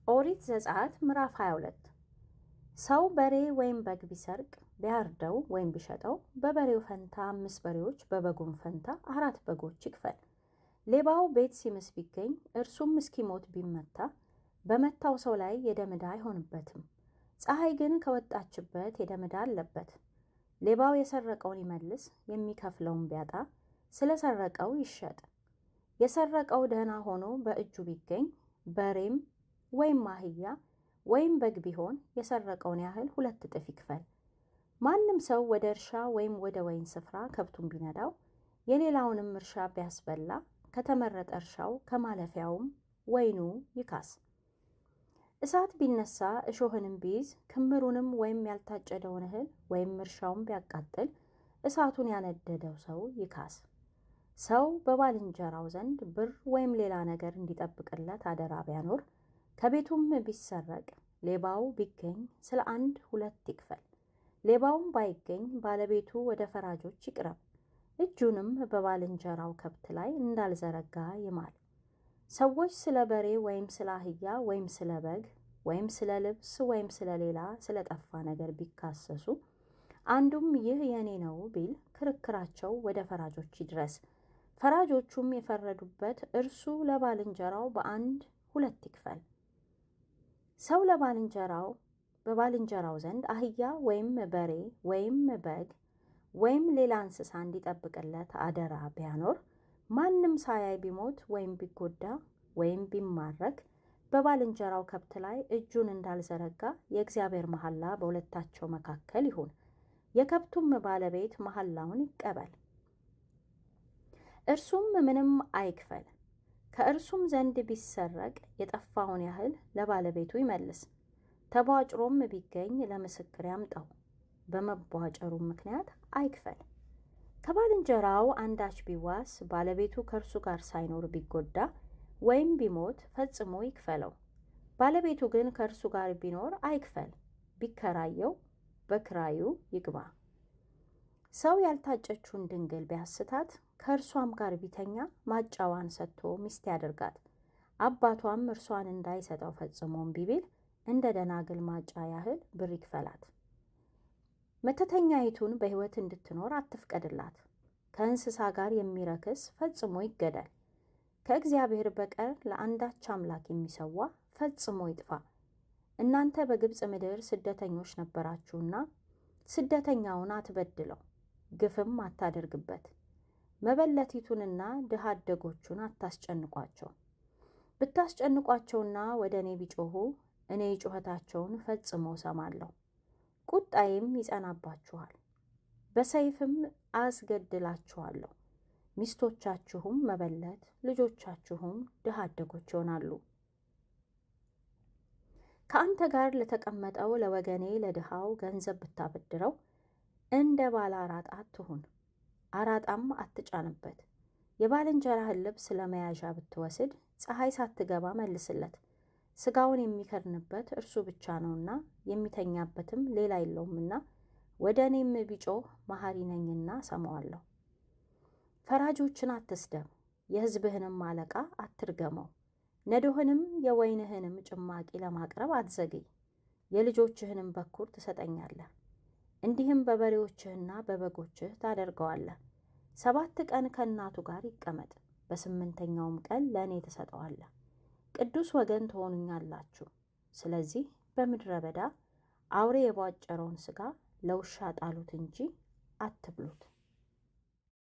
ኦሪት ዘጸአት ምዕራፍ 22 ሰው በሬ ወይም በግ ቢሰርቅ ቢያርደው ወይም ቢሸጠው በበሬው ፈንታ 5 በሬዎች በበጉም ፈንታ 4 በጎች ይክፈል። ሌባው ቤት ሲምስ ቢገኝ እርሱም እስኪሞት ቢመታ በመታው ሰው ላይ የደም ዕዳ አይሆንበትም። ፀሐይ ግን ከወጣችበት የደም ዕዳ አለበት። ሌባው የሰረቀውን ይመልስ፣ የሚከፍለውን ቢያጣ ስለሰረቀው ይሸጥ። የሰረቀው ደህና ሆኖ በእጁ ቢገኝ በሬም ወይም አህያ ወይም በግ ቢሆን የሰረቀውን ያህል 2 እጥፍ ይክፈል። ማንም ሰው ወደ እርሻ ወይም ወደ ወይን ስፍራ ከብቱን ቢነዳው የሌላውንም እርሻ ቢያስበላ ከተመረጠ እርሻው ከማለፊያውም ወይኑ ይካስ። እሳት ቢነሳ እሾህንም ቢይዝ ክምሩንም ወይም ያልታጨደውን እህል ወይም እርሻውን ቢያቃጥል እሳቱን ያነደደው ሰው ይካስ። ሰው በባልንጀራው ዘንድ ብር ወይም ሌላ ነገር እንዲጠብቅለት አደራ ቢያኖር ከቤቱም ቢሰረቅ ሌባው ቢገኝ ስለ 2 ይክፈል። ሌባውም ባይገኝ ባለቤቱ ወደ ፈራጆች ይቅረብ፣ እጁንም በባልንጀራው ከብት ላይ እንዳልዘረጋ ይማል። ሰዎች ስለ በሬ ወይም ስለ አህያ ወይም ስለ በግ ወይም ስለ ልብስ ወይም ስለ ሌላ ስለ ጠፋ ነገር ቢካሰሱ አንዱም ይህ የኔ ነው ቢል ክርክራቸው ወደ ፈራጆች ይድረስ። ፈራጆቹም የፈረዱበት እርሱ ለባልንጀራው በ1/2 ይክፈል። ሰው ለባልንጀራው በባልንጀራው ዘንድ አህያ ወይም በሬ ወይም በግ ወይም ሌላ እንስሳ እንዲጠብቅለት አደራ ቢያኖር ማንም ሳያይ ቢሞት ወይም ቢጎዳ ወይም ቢማረክ በባልንጀራው ከብት ላይ እጁን እንዳልዘረጋ የእግዚአብሔር መሐላ በሁለታቸው መካከል ይሁን። የከብቱም ባለቤት መሐላውን ይቀበል፣ እርሱም ምንም አይክፈል። ከእርሱም ዘንድ ቢሰረቅ የጠፋውን ያህል ለባለቤቱ ይመልስ። ተቧጭሮም ቢገኝ ለምስክር ያምጣው፣ በመቧጨሩም ምክንያት አይክፈል። ከባልንጀራው አንዳች ቢዋስ ባለቤቱ ከእርሱ ጋር ሳይኖር ቢጎዳ ወይም ቢሞት ፈጽሞ ይክፈለው። ባለቤቱ ግን ከእርሱ ጋር ቢኖር አይክፈል፣ ቢከራየው በክራዩ ይግባ። ሰው ያልታጨችውን ድንግል ቢያስታት ከእርሷም ጋር ቢተኛ ማጫዋን ሰጥቶ ሚስት ያደርጋት። አባቷም እርሷን እንዳይሰጠው ፈጽሞም ቢቢል እንደ ደናግል ማጫ ያህል ብር ይክፈላት። መተተኛይቱን በሕይወት እንድትኖር አትፍቀድላት። ከእንስሳ ጋር የሚረክስ ፈጽሞ ይገደል። ከእግዚአብሔር በቀር ለአንዳች አምላክ የሚሰዋ ፈጽሞ ይጥፋ። እናንተ በግብፅ ምድር ስደተኞች ነበራችሁና ስደተኛውን አትበድለው፣ ግፍም አታደርግበት። መበለቲቱንና ድሃ አደጎቹን አታስጨንቋቸው። ብታስጨንቋቸውና ወደ እኔ ቢጮኹ እኔ ጩኸታቸውን ፈጽሞ ሰማለሁ። ቁጣዬም ይጸናባችኋል፣ በሰይፍም አስገድላችኋለሁ። ሚስቶቻችሁም መበለት፣ ልጆቻችሁም ድሃ አደጎች ይሆናሉ። ከአንተ ጋር ለተቀመጠው ለወገኔ ለድሃው ገንዘብ ብታበድረው እንደ ባለ አራጣ አትሁን፣ አራጣም አትጫንበት። የባልንጀራህን ልብስ ለመያዣ ብትወስድ ፀሐይ ሳትገባ መልስለት። ሥጋውን የሚከድንበት እርሱ ብቻ ነውና የሚተኛበትም ሌላ የለውምና ወደ እኔም ቢጮህ መሐሪ ነኝና ሰማዋለሁ። ፈራጆችን አትስደብ፣ የሕዝብህንም አለቃ አትርገመው። ነዶህንም የወይንህንም ጭማቂ ለማቅረብ አትዘግይ። የልጆችህንም በኩር ትሰጠኛለህ። እንዲህም በበሬዎችህና በበጎችህ ታደርገዋለህ። 7 ቀን ከእናቱ ጋር ይቀመጥ፣ በ8ኛውም ቀን ለእኔ ትሰጠዋለህ። ቅዱስ ወገን ትሆኑኛላችሁ። ስለዚህ በምድረ በዳ አውሬ የቧጨረውን ሥጋ ለውሻ ጣሉት እንጂ አትብሉት።